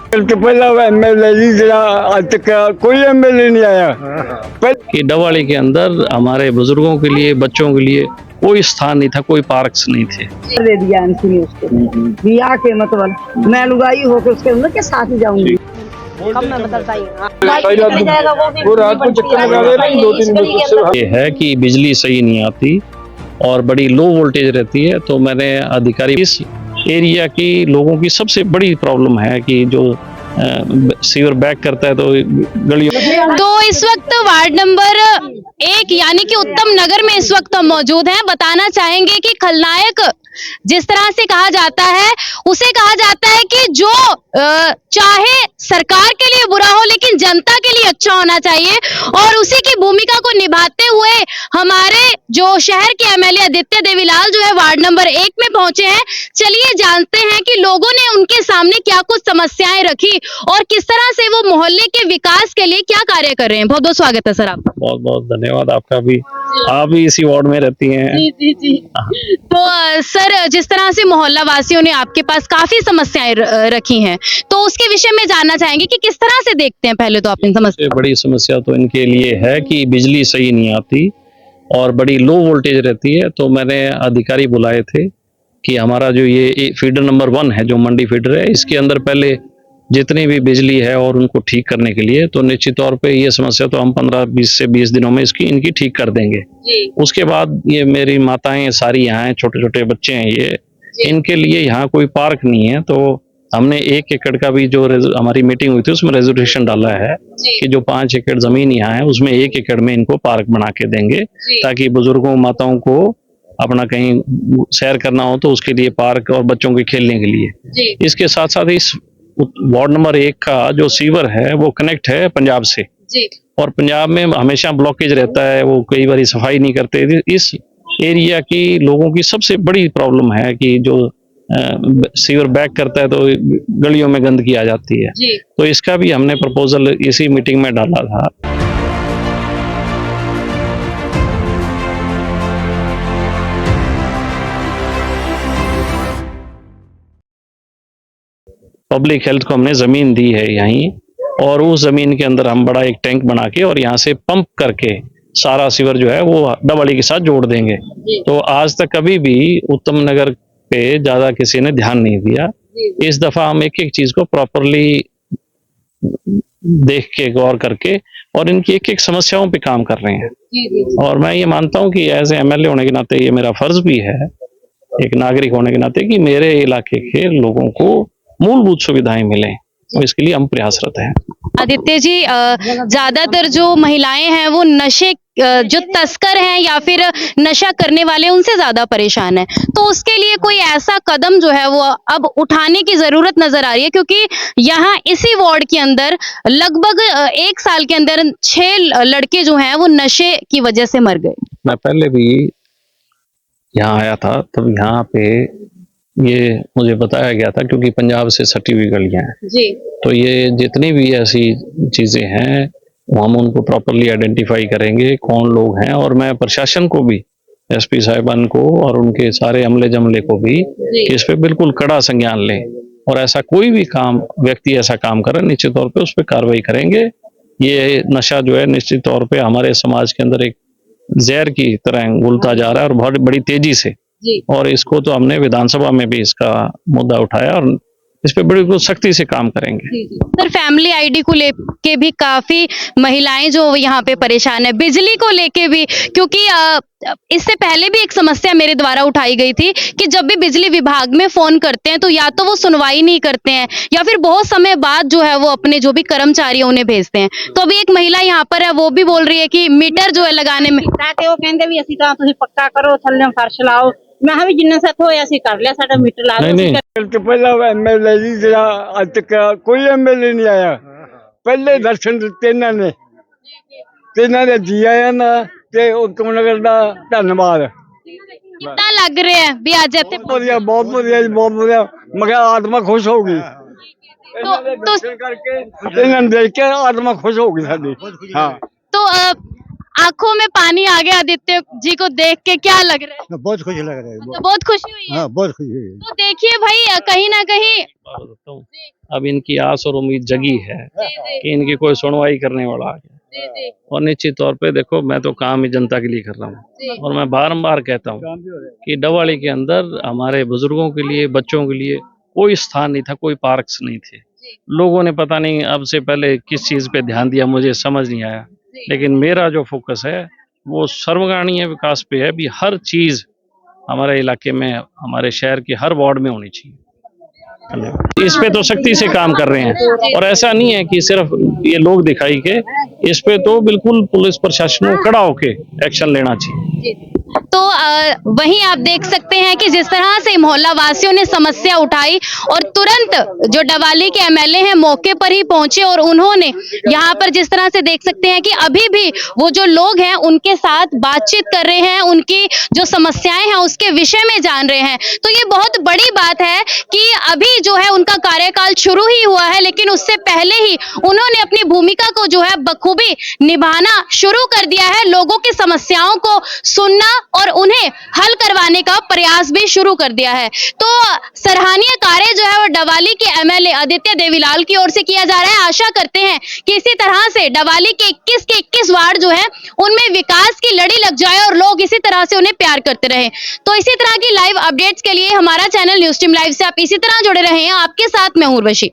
तो पहला एमएलए जी जरा आज तक कोई एमएलए नहीं आया। कि डबवाली के अंदर हमारे बुजुर्गों के लिए, बच्चों के लिए कोई स्थान नहीं था, कोई पार्क्स नहीं थे। दे दिया एमसी ने उसको भी आके, मतलब मैं लुगाई होकर उसके अंदर के साथ ही जाऊंगी। ये है कि बिजली सही नहीं आती और बड़ी लो वोल्टेज रहती है। तो मैंने अधिकारी, इस एरिया की लोगों की सबसे बड़ी प्रॉब्लम है कि जो सीवर बैक करता है तो गलियों। तो इस वक्त वार्ड नंबर 1 यानी कि उत्तम नगर में इस वक्त हम मौजूद हैं। बताना चाहेंगे कि खलनायक जिस तरह से कहा जाता है, उसे कहा जाता है कि जो चाहे सरकार के लिए बुरा हो लेकिन जनता के लिए अच्छा होना चाहिए, और उसी की भूमिका को निभाते हुए हमारे जो शहर के एमएलए आदित्य देवीलाल जो है वार्ड नंबर 1 में पहुंचे हैं। चलिए जानते हैं कि लोगों ने उनके सामने क्या कुछ समस्याएं रखी और किस तरह से वो मोहल्ले के विकास के लिए क्या कार्य कर रहे हैं। बहुत बहुत स्वागत है सर आपका। बहुत बहुत धन्यवाद आपका भी। आप भी इसी वार्ड में रहती हैं। जी। तो सर, जिस तरह से मोहल्ला वासियों ने आपके पास काफी समस्याएं रखी हैं, तो उसके विषय में जानना चाहेंगे कि किस तरह से देखते हैं पहले तो आप इन समस्या। बड़ी समस्या तो इनके लिए है कि बिजली सही नहीं आती और बड़ी लो वोल्टेज रहती है। तो मैंने अधिकारी बुलाए थे कि हमारा जो ये फीडर नंबर 1 है, जो मंडी फीडर है, इसके अंदर पहले जितनी भी बिजली है और उनको ठीक करने के लिए, तो निश्चित तौर पे ये समस्या तो हम 15-20 से 20 दिनों में इनकी ठीक कर देंगे। उसके बाद ये मेरी माताएं सारी यहाँ हैं, छोटे छोटे बच्चे हैं, ये इनके लिए यहाँ कोई पार्क नहीं है। तो हमने 1 एकड़ का भी जो हमारी मीटिंग हुई थी उसमें रेजोल्यूशन डाला है कि जो 5 एकड़ जमीन यहाँ है उसमें 1 एकड़ में इनको पार्क बना के देंगे, ताकि बुजुर्गों माताओं को अपना कहीं सैर करना हो तो उसके लिए पार्क और बच्चों के खेलने के लिए। इसके साथ साथ इस वार्ड नंबर 1 का जो सीवर है वो कनेक्ट है पंजाब से, और पंजाब में हमेशा ब्लॉकेज रहता है, वो कई बार सफाई नहीं करते। इस एरिया की लोगों की सबसे बड़ी प्रॉब्लम है कि जो सीवर बैक करता है तो गलियों में गंदगी आ जाती है। तो इसका भी हमने प्रपोजल इसी मीटिंग में डाला था। पब्लिक हेल्थ को हमने जमीन दी है यहीं, और उस जमीन के अंदर हम बड़ा एक टैंक बना के और यहाँ से पंप करके सारा सीवर जो है वो डबवाली के साथ जोड़ देंगे। तो आज तक कभी भी उत्तम नगर पे ज्यादा किसी ने ध्यान नहीं दिया। इस दफा हम एक एक चीज को प्रॉपरली देख के, गौर करके, और इनकी एक एक समस्याओं पे काम कर रहे हैं। और मैं ये मानता हूँ कि एज एमएलए होने के नाते ये मेरा फर्ज भी है, एक नागरिक होने के नाते, कि मेरे इलाके के लोगों को मूलभूत सुविधाएं मिलें, तो इसके लिए हम प्रयासरत हैं। आदित्य जी, ज्यादातर जो महिलाएं हैं वो नशे, जो तस्कर हैं या फिर नशा करने वाले, उनसे ज्यादा परेशान है। तो उसके लिए कोई ऐसा कदम जो है वो अब उठाने की जरूरत नजर आ रही है, क्योंकि यहाँ इसी वार्ड के अंदर लगभग 1 साल के अंदर 6 लड़के जो हैं वो नशे की वजह से मर गए। मैं पहले भी यहाँ आया था, तब यहाँ पे ये मुझे बताया गया था, क्योंकि पंजाब से सटी हुई गलियां हैं, तो ये जितनी भी ऐसी चीजें हैं हम उनको प्रॉपरली आइडेंटिफाई करेंगे कौन लोग हैं। और मैं प्रशासन को भी, एसपी साहिबान को और उनके सारे अमले जमले को भी इस पे बिल्कुल कड़ा संज्ञान लें, और ऐसा कोई भी व्यक्ति ऐसा काम करे निश्चित तौर पे उस पर कार्रवाई करेंगे। ये नशा जो है निश्चित तौर पे हमारे समाज के अंदर एक जहर की तरह घुलता जा रहा है, और बहुत बड़ी तेजी से। और इसको तो हमने विधानसभा में भी इसका मुद्दा उठाया और इस पे बड़ी सख्ती से काम करेंगे। सर, फैमिली आईडी को लेके भी काफी महिलाएं जो यहाँ पे परेशान है, बिजली को लेके भी, क्योंकि इससे पहले भी एक समस्या मेरे द्वारा उठाई गई थी कि जब भी बिजली विभाग में फोन करते हैं तो या तो वो सुनवाई नहीं करते हैं या फिर बहुत समय बाद जो है वो अपने जो भी कर्मचारी उन्हें भेजते हैं। तो अभी एक महिला यहाँ पर है, वो भी बोल रही है कि मीटर जो है लगाने में वो कहते भी ਅਸੀਂ ਤਾਂ ਤੁਸੀਂ पक्का करो, थल्ले फर्श लाओ। मैं भी जिन्ना से होया सी कर लिया, साडा मीटर ला दो। तो पहला एमएलए जी जरा आज तक कोई एमएलए नहीं आया। पहले दर्शन दिते इन्होंने, ते इन्होंने जी आया ना, ते उत्तम नगर दा धन्यवाद। कितना लग रहा है भी आज इत्थे बहुत बढ़िया जी, बहुत बढ़िया। मगर आत्मा खुश होगी तो करके, इन्होंने देख के आत्मा खुश होगी साडी। हाँ, तो आंखों में पानी आ गया आदित्य जी को देख के, क्या लग रहा है? बहुत खुशी लग रहा है। तो बहुत खुशी हुई है। हाँ, बहुत खुशी हुई है। तो देखिए भाई, कहीं ना कहीं अब इनकी आस और उम्मीद जगी है कि इनकी कोई सुनवाई करने वाला आ गया। और निश्चित तौर पे देखो, मैं तो काम ही जनता के लिए कर रहा हूँ और मैं बारंबार कहता हूँ कि डवाली के अंदर हमारे बुजुर्गों के लिए, बच्चों के लिए कोई स्थान नहीं था, कोई पार्क्स नहीं थे। लोगों ने पता नहीं अब से पहले किस चीज पे ध्यान दिया, मुझे समझ नहीं आया, लेकिन मेरा जो फोकस है वो सर्वगाणीय विकास पे है। भी हर चीज हमारे इलाके में, हमारे शहर के हर वार्ड में होनी चाहिए। धन्यवाद। इस पे तो सख्ती से काम कर रहे हैं और ऐसा नहीं है कि सिर्फ ये लोग दिखाई के, इस पे तो बिल्कुल पुलिस प्रशासन को खड़ा होके एक्शन लेना चाहिए। तो वहीं आप देख सकते हैं कि जिस तरह से मोहल्ला वासियों ने समस्या उठाई और तुरंत जो डवाली के एमएलए हैं मौके पर ही पहुंचे और उन्होंने यहाँ पर जिस तरह से देख सकते हैं कि अभी भी वो जो लोग हैं उनके साथ बातचीत कर रहे हैं, उनकी जो समस्याएं हैं उसके विषय में जान रहे हैं। तो ये बहुत बड़ी बात है कि अभी जो है उनका कार्यकाल शुरू ही हुआ है, लेकिन उससे पहले ही उन्होंने अपनी भूमिका को जो है बखूबी निभाना शुरू कर दिया है। लोगों की समस्याओं को सुनना और उन्हें हल करवाने का प्रयास भी शुरू कर दिया है। तो सराहनीय कार्य जो है वो डवाली के एमएलए आदित्य देवीलाल की ओर से किया जा रहा है। आशा करते हैं कि इसी तरह से डवाली के 21 के 21 वार्ड जो है उनमें विकास की लड़ी लग जाए और लोग इसी तरह से उन्हें प्यार करते रहें। तो इसी तरह की लाइव अपडेट्स के लिए हमारा चैनल न्यूज़ टीम लाइव से आप इसी तरह जुड़े रहें। आपके साथ मैं हूं उर्वशी।